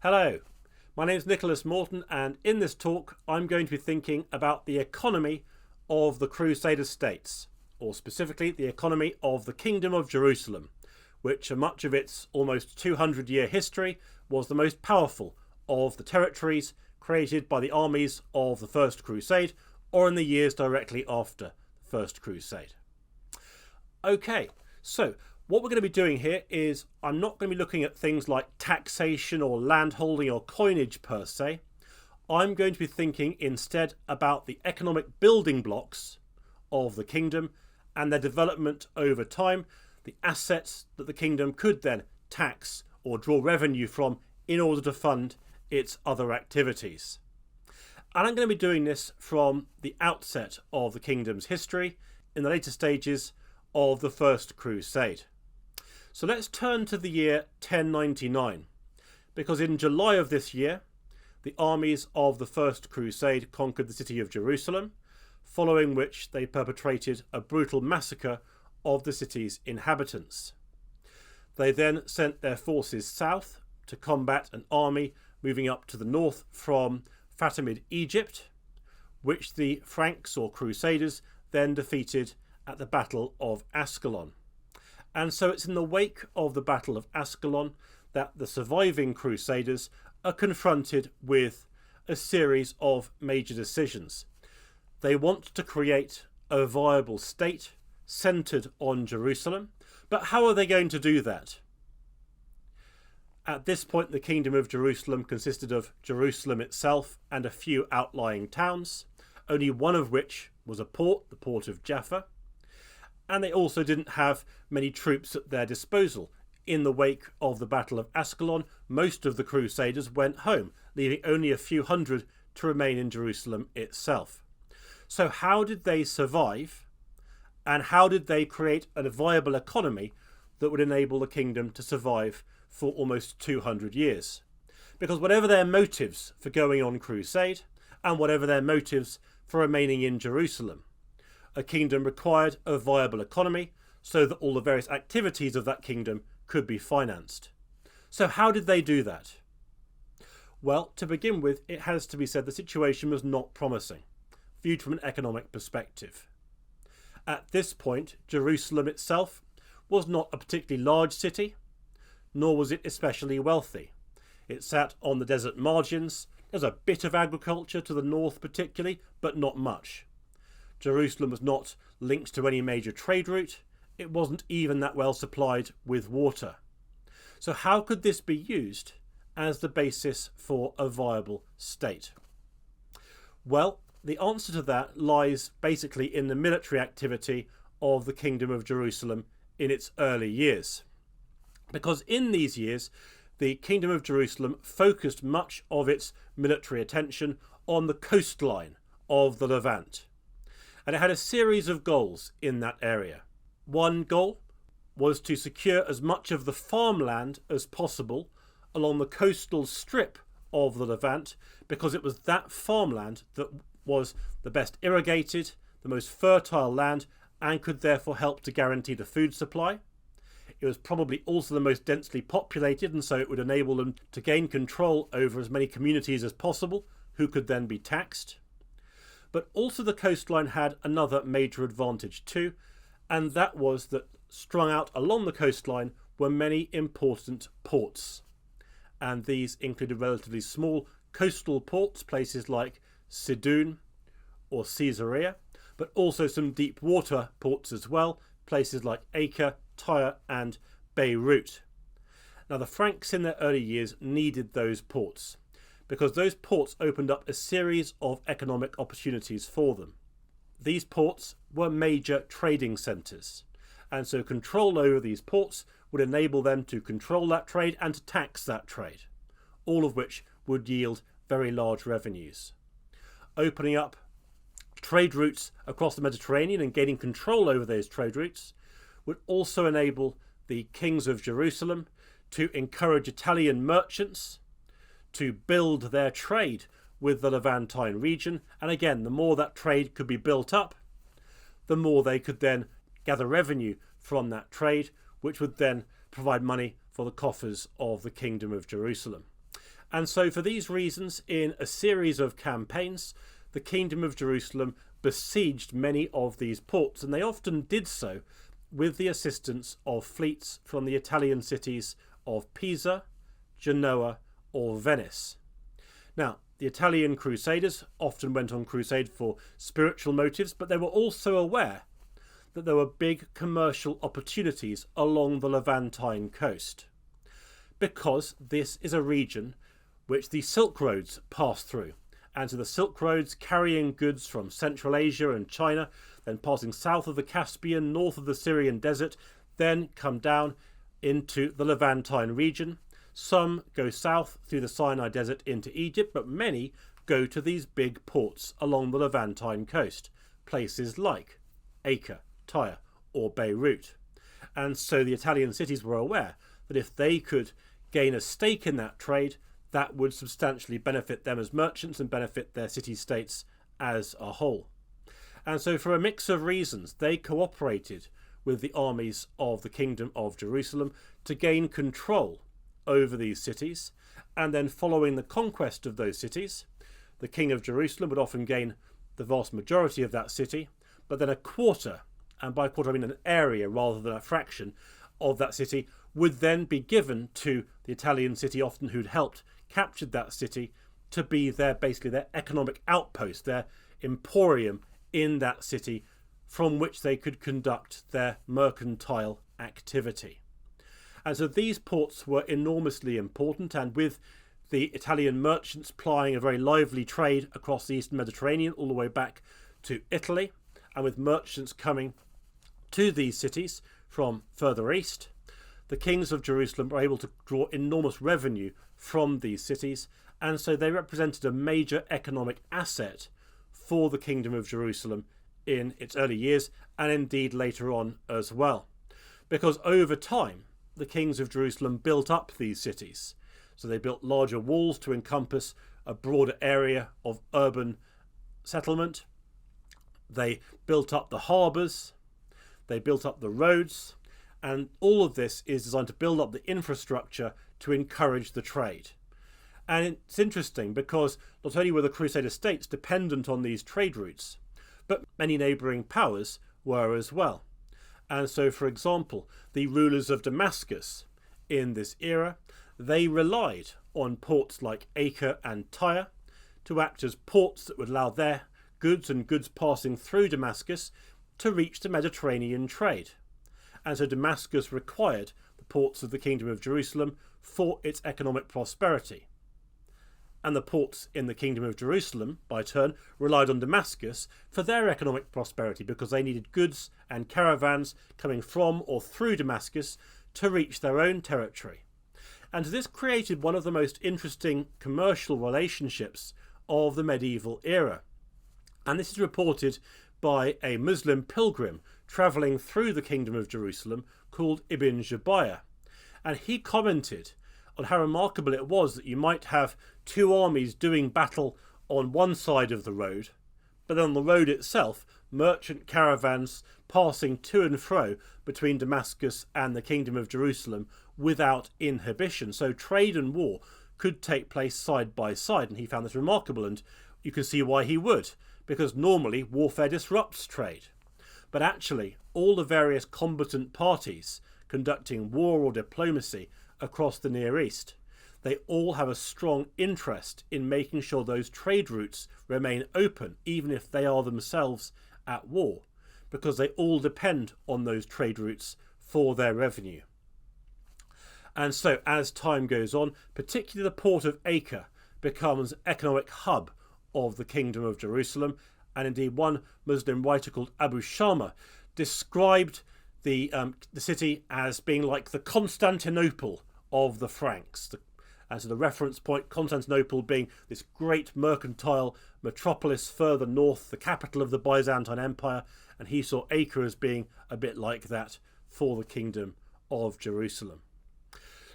Hello, my name is Nicholas Morton, and in this talk I'm going to be thinking about the economy of the Crusader states, or specifically the economy of the Kingdom of Jerusalem, which for much of its almost 200-year history was the most powerful of the territories created by the armies of the First Crusade, or in the years directly after the First Crusade. Okay, so what we're going to be doing here is I'm not going to be looking at things like taxation or landholding or coinage per se. I'm going to be thinking instead about the economic building blocks of the kingdom and their development over time, the assets that the kingdom could then tax or draw revenue from in order to fund its other activities. And I'm going to be doing this from the outset of the kingdom's history in the later stages of the First Crusade. So let's turn to the year 1099, because in July of this year, the armies of the First Crusade conquered the city of Jerusalem, following which they perpetrated a brutal massacre of the city's inhabitants. They then sent their forces south to combat an army moving up to the north from Fatimid Egypt, which the Franks or Crusaders then defeated at the Battle of Ascalon. And so it's in the wake of the Battle of Ascalon that the surviving Crusaders are confronted with a series of major decisions. They want to create a viable state centred on Jerusalem, but how are they going to do that? At this point, the Kingdom of Jerusalem consisted of Jerusalem itself and a few outlying towns, only one of which was a port, the port of Jaffa. And they also didn't have many troops at their disposal. In the wake of the Battle of Ascalon, most of the Crusaders went home, leaving only a few hundred to remain in Jerusalem itself. So how did they survive, and how did they create a viable economy that would enable the kingdom to survive for almost 200 years? Because whatever their motives for going on crusade, and whatever their motives for remaining in Jerusalem, a kingdom required a viable economy so that all the various activities of that kingdom could be financed. So how did they do that? Well, to begin with, it has to be said the situation was not promising, viewed from an economic perspective. At this point, Jerusalem itself was not a particularly large city, nor was it especially wealthy. It sat on the desert margins. There's a bit of agriculture to the north particularly, but not much. Jerusalem was not linked to any major trade route. It wasn't even that well supplied with water. So how could this be used as the basis for a viable state? Well, the answer to that lies basically in the military activity of the Kingdom of Jerusalem in its early years. Because in these years, the Kingdom of Jerusalem focused much of its military attention on the coastline of the Levant. And it had a series of goals in that area. One goal was to secure as much of the farmland as possible along the coastal strip of the Levant, because it was that farmland that was the best irrigated, the most fertile land, and could therefore help to guarantee the food supply. It was probably also the most densely populated, and so it would enable them to gain control over as many communities as possible, who could then be taxed. But also the coastline had another major advantage too, and that was that strung out along the coastline were many important ports. And these included relatively small coastal ports, places like Sidon or Caesarea, but also some deep water ports as well, places like Acre, Tyre and Beirut. Now the Franks in their early years needed those ports, because those ports opened up a series of economic opportunities for them. These ports were major trading centres, and so control over these ports would enable them to control that trade and to tax that trade, all of which would yield very large revenues. Opening up trade routes across the Mediterranean and gaining control over those trade routes would also enable the kings of Jerusalem to encourage Italian merchants to build their trade with the Levantine region. And again, the more that trade could be built up, the more they could then gather revenue from that trade, which would then provide money for the coffers of the Kingdom of Jerusalem. And so for these reasons, in a series of campaigns, the Kingdom of Jerusalem besieged many of these ports, and they often did so with the assistance of fleets from the Italian cities of Pisa, Genoa, or Venice. Now, the Italian crusaders often went on crusade for spiritual motives, but they were also aware that there were big commercial opportunities along the Levantine coast, because this is a region which the Silk Roads pass through. And so the Silk Roads, carrying goods from Central Asia and China, then passing south of the Caspian, north of the Syrian desert, then come down into the Levantine region. Some go south through the Sinai desert into Egypt, but many go to these big ports along the Levantine coast, places like Acre, Tyre, or Beirut. And so the Italian cities were aware that if they could gain a stake in that trade, that would substantially benefit them as merchants and benefit their city-states as a whole. And so for a mix of reasons, they cooperated with the armies of the Kingdom of Jerusalem to gain control over these cities. And then following the conquest of those cities, the King of Jerusalem would often gain the vast majority of that city, but then a quarter, and by a quarter I mean an area rather than a fraction, of that city would then be given to the Italian city, often who'd helped captured that city, to be basically their economic outpost, their emporium in that city, from which they could conduct their mercantile activity. And so these ports were enormously important, and with the Italian merchants plying a very lively trade across the eastern Mediterranean all the way back to Italy, and with merchants coming to these cities from further east, the kings of Jerusalem were able to draw enormous revenue from these cities, and so they represented a major economic asset for the Kingdom of Jerusalem in its early years, and indeed later on as well. Because over time, the kings of Jerusalem built up these cities. So they built larger walls to encompass a broader area of urban settlement. They built up the harbours. They built up the roads. And all of this is designed to build up the infrastructure to encourage the trade. And it's interesting because not only were the Crusader states dependent on these trade routes, but many neighbouring powers were as well. And so, for example, the rulers of Damascus in this era, they relied on ports like Acre and Tyre to act as ports that would allow their goods and goods passing through Damascus to reach the Mediterranean trade. And so Damascus required the ports of the Kingdom of Jerusalem for its economic prosperity. And the ports in the Kingdom of Jerusalem, by turn, relied on Damascus for their economic prosperity, because they needed goods and caravans coming from or through Damascus to reach their own territory. And this created one of the most interesting commercial relationships of the medieval era. And this is reported by a Muslim pilgrim travelling through the Kingdom of Jerusalem called Ibn Jabir. And he commented on how remarkable it was that you might have two armies doing battle on one side of the road, but on the road itself, merchant caravans passing to and fro between Damascus and the Kingdom of Jerusalem without inhibition. So trade and war could take place side by side, and he found this remarkable, and you can see why he would, because normally warfare disrupts trade. But actually, all the various combatant parties conducting war or diplomacy across the Near East, they all have a strong interest in making sure those trade routes remain open, even if they are themselves at war, because they all depend on those trade routes for their revenue. And so as time goes on, particularly the port of Acre becomes an economic hub of the Kingdom of Jerusalem. And indeed one Muslim writer called Abu Shama described the city as being like the Constantinople of the Franks. And so the reference point, Constantinople being this great mercantile metropolis further north, the capital of the Byzantine Empire, and he saw Acre as being a bit like that for the Kingdom of Jerusalem.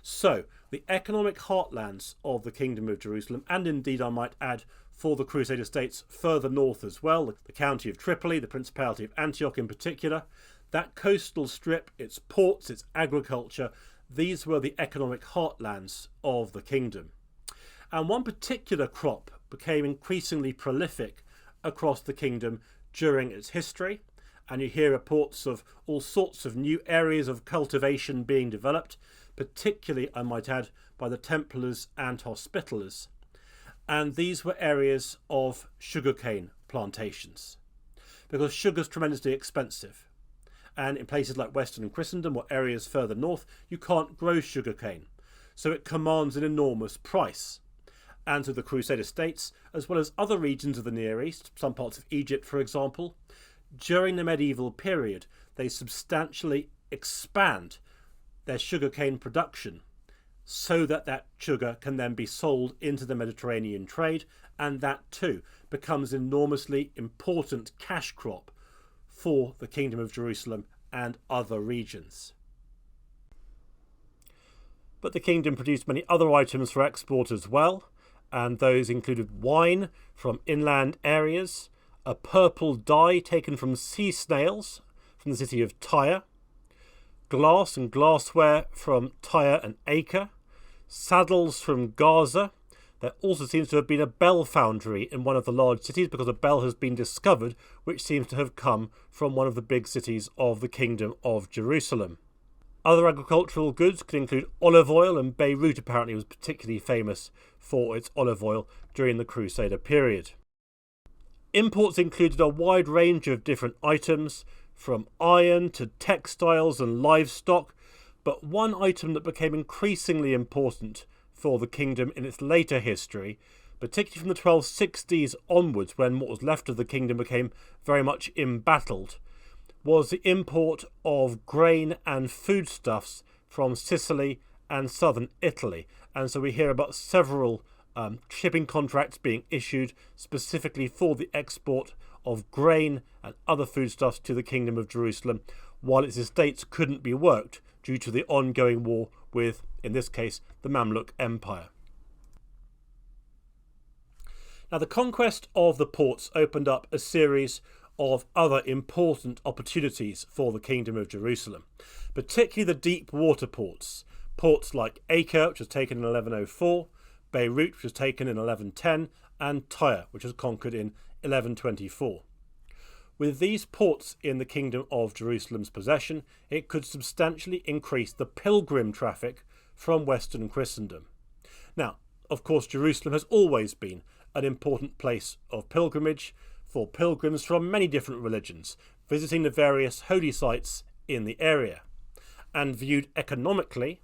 So the economic heartlands of the Kingdom of Jerusalem, and indeed I might add for the Crusader states further north as well, the county of Tripoli, the Principality of Antioch in particular, that coastal strip, its ports, its agriculture, these were the economic heartlands of the kingdom. And one particular crop became increasingly prolific across the kingdom during its history, and you hear reports of all sorts of new areas of cultivation being developed, particularly, I might add, by the Templars and Hospitallers. And these were areas of sugarcane plantations, because sugar is tremendously expensive. And in places like Western Christendom or areas further north, you can't grow sugarcane. So it commands an enormous price. And so the Crusader states, as well as other regions of the Near East, some parts of Egypt for example, during the medieval period, they substantially expand their sugarcane production so that that sugar can then be sold into the Mediterranean trade, and that too becomes an enormously important cash crop for the Kingdom of Jerusalem and other regions. But the kingdom produced many other items for export as well, and those included wine from inland areas, a purple dye taken from sea snails from the city of Tyre, glass and glassware from Tyre and Acre, saddles from Gaza. There also seems to have been a bell foundry in one of the large cities, because a bell has been discovered which seems to have come from one of the big cities of the Kingdom of Jerusalem. Other agricultural goods could include olive oil, and Beirut apparently was particularly famous for its olive oil during the Crusader period. Imports included a wide range of different items, from iron to textiles and livestock, but one item that became increasingly important for the kingdom in its later history, particularly from the 1260s onwards, when what was left of the kingdom became very much embattled, was the import of grain and foodstuffs from Sicily and southern Italy. And so we hear about several shipping contracts being issued specifically for the export of grain and other foodstuffs to the Kingdom of Jerusalem, while its estates couldn't be worked due to the ongoing war with, in this case, the Mamluk Empire. Now, the conquest of the ports opened up a series of other important opportunities for the Kingdom of Jerusalem, particularly the deep water ports. Ports like Acre, which was taken in 1104, Beirut, which was taken in 1110, and Tyre, which was conquered in 1124. With these ports in the Kingdom of Jerusalem's possession, it could substantially increase the pilgrim traffic from Western Christendom. Now, of course, Jerusalem has always been an important place of pilgrimage for pilgrims from many different religions, visiting the various holy sites in the area. And viewed economically,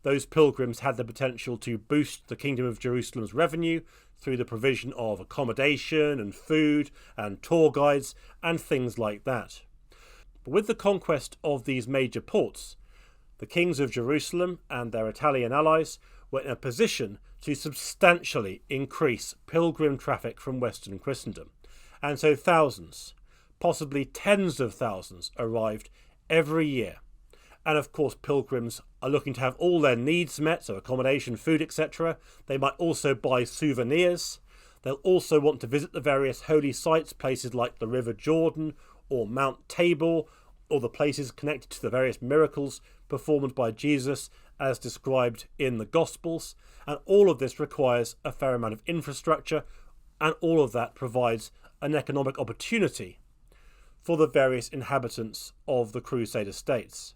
those pilgrims had the potential to boost the Kingdom of Jerusalem's revenue through the provision of accommodation and food and tour guides and things like that. But with the conquest of these major ports, the kings of Jerusalem and their Italian allies were in a position to substantially increase pilgrim traffic from Western Christendom. And so thousands, possibly tens of thousands, arrived every year. And of course, pilgrims are looking to have all their needs met, so accommodation, food, etc. They might also buy souvenirs. They'll also want to visit the various holy sites, places like the River Jordan or Mount Tabor, or the places connected to the various miracles performed by Jesus as described in the Gospels. And all of this requires a fair amount of infrastructure, and all of that provides an economic opportunity for the various inhabitants of the Crusader states.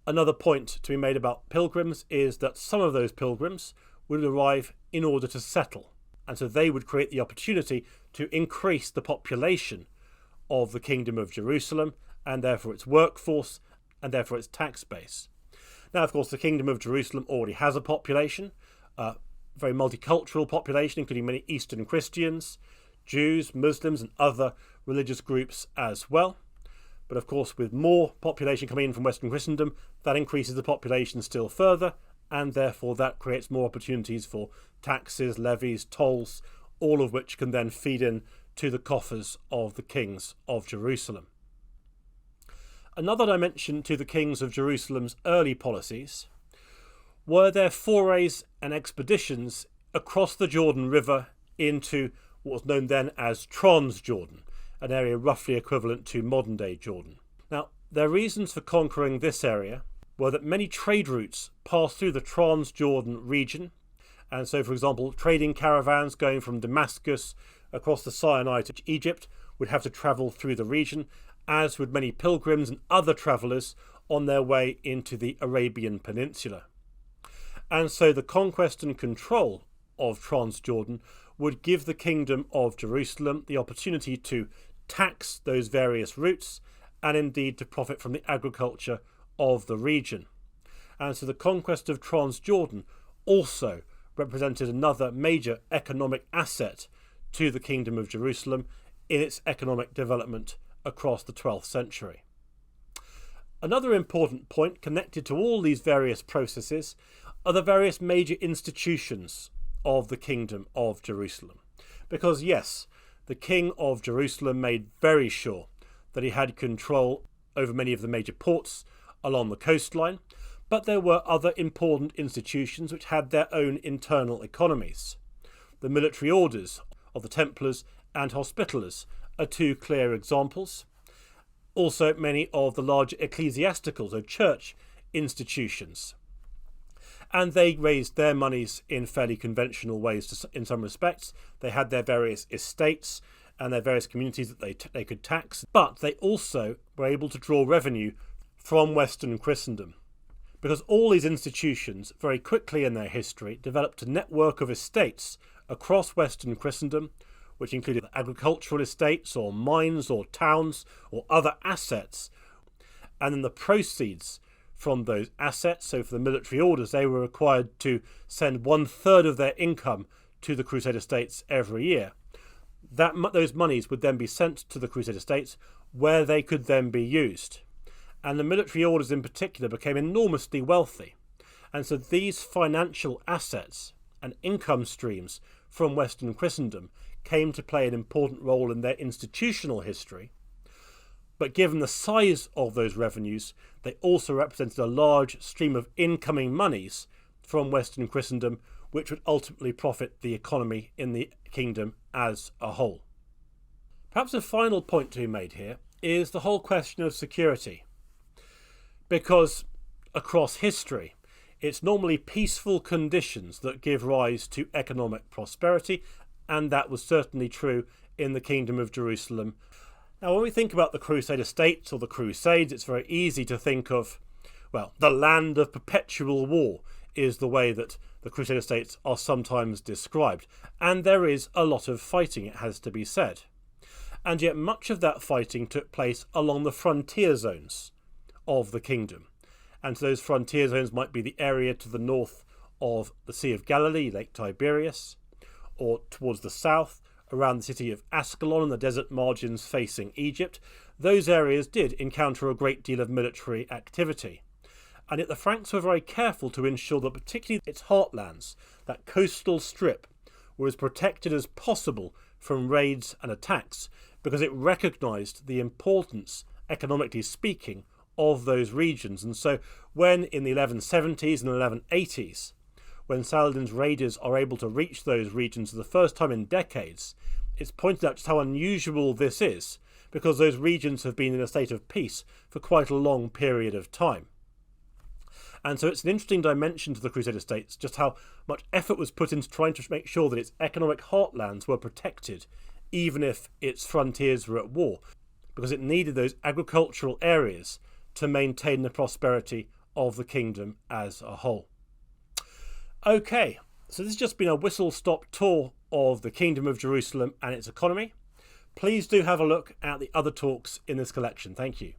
Another point to be made about pilgrims is that some of those pilgrims would arrive in order to settle, and so they would create the opportunity to increase the population of the Kingdom of Jerusalem, and therefore its workforce, and therefore its tax base. Now, of course, the Kingdom of Jerusalem already has a population, a very multicultural population, including many Eastern Christians, Jews, Muslims, and other religious groups as well. But of course, with more population coming in from Western Christendom, that increases the population still further, and therefore that creates more opportunities for taxes, levies, tolls, all of which can then feed in to the coffers of the kings of Jerusalem. Another dimension to the kings of Jerusalem's early policies were their forays and expeditions across the Jordan River into what was known then as Transjordan, an area roughly equivalent to modern-day Jordan. Now, their reasons for conquering this area were that many trade routes passed through the Transjordan region, And so, for example, trading caravans going from Damascus across the Sinai to Egypt would have to travel through the region, as would many pilgrims and other travellers on their way into the Arabian Peninsula. And so the conquest and control of Transjordan would give the Kingdom of Jerusalem the opportunity to tax those various routes and indeed to profit from the agriculture of the region. And so the conquest of Transjordan also represented another major economic asset to the Kingdom of Jerusalem in its economic development across the 12th century. Another important point connected to all these various processes are the various major institutions of the Kingdom of Jerusalem. Because yes, the King of Jerusalem made very sure that he had control over many of the major ports along the coastline, but there were other important institutions which had their own internal economies. The military orders of the Templars and Hospitallers are two clear examples. Also, many of the larger ecclesiastical, so church institutions. And they raised their monies in fairly conventional ways in some respects. They had their various estates and their various communities that they could tax, but they also were able to draw revenue from Western Christendom. Because all these institutions, very quickly in their history, developed a network of estates across Western Christendom, which included agricultural estates or mines or towns or other assets. And then the proceeds from those assets, so for the military orders, they were required to send 1/3 of their income to the Crusader states every year. Those monies would then be sent to the Crusader states where they could then be used. And the military orders in particular became enormously wealthy. And so these financial assets and income streams from Western Christendom came to play an important role in their institutional history. But given the size of those revenues, they also represented a large stream of incoming monies from Western Christendom, which would ultimately profit the economy in the kingdom as a whole. Perhaps a final point to be made here is the whole question of security. Because across history, it's normally peaceful conditions that give rise to economic prosperity, and that was certainly true in the Kingdom of Jerusalem. Now, when we think about the Crusader states or the Crusades, it's very easy to think of, well, the land of perpetual war is the way that the Crusader states are sometimes described. And there is a lot of fighting, it has to be said. And yet much of that fighting took place along the frontier zones of the kingdom. And so those frontier zones might be the area to the north of the Sea of Galilee, Lake Tiberias, or towards the south, around the city of Ascalon and the desert margins facing Egypt. Those areas did encounter a great deal of military activity. And yet the Franks were very careful to ensure that particularly its heartlands, that coastal strip, were as protected as possible from raids and attacks, because it recognised the importance, economically speaking, of those regions. And so when in the 1170s and 1180s, when Saladin's raiders are able to reach those regions for the first time in decades, it's pointed out just how unusual this is, because those regions have been in a state of peace for quite a long period of time. And so it's an interesting dimension to the Crusader states, just how much effort was put into trying to make sure that its economic heartlands were protected, even if its frontiers were at war, because it needed those agricultural areas to maintain the prosperity of the kingdom as a whole. Okay, so this has just been a whistle-stop tour of the Kingdom of Jerusalem and its economy. Please do have a look at the other talks in this collection. Thank you.